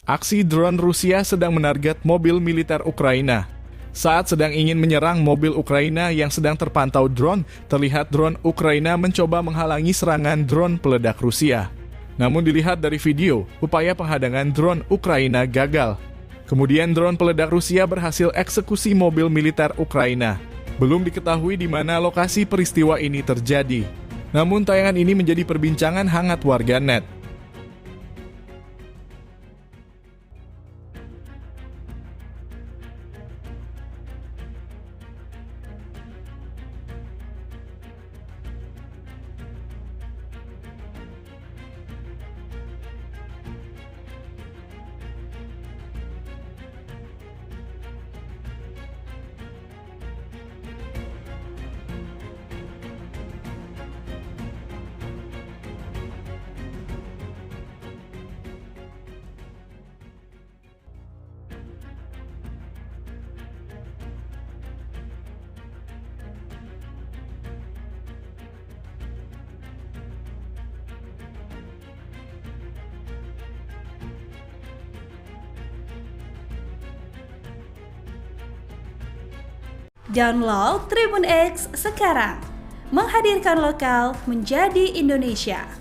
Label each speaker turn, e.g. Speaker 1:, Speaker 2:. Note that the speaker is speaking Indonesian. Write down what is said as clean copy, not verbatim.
Speaker 1: Aksi drone Rusia sedang menarget mobil militer Ukraina. Saat sedang ingin menyerang mobil Ukraina yang sedang terpantau drone, terlihat drone Ukraina mencoba menghalangi serangan drone peledak Rusia. Namun dilihat dari video, upaya penghadangan drone Ukraina gagal. Kemudian drone peledak Rusia berhasil eksekusi mobil militer Ukraina. Belum diketahui di mana lokasi peristiwa ini terjadi. Namun tayangan ini menjadi perbincangan hangat warganet.
Speaker 2: Download Tribun X sekarang, menghadirkan lokal menjadi Indonesia.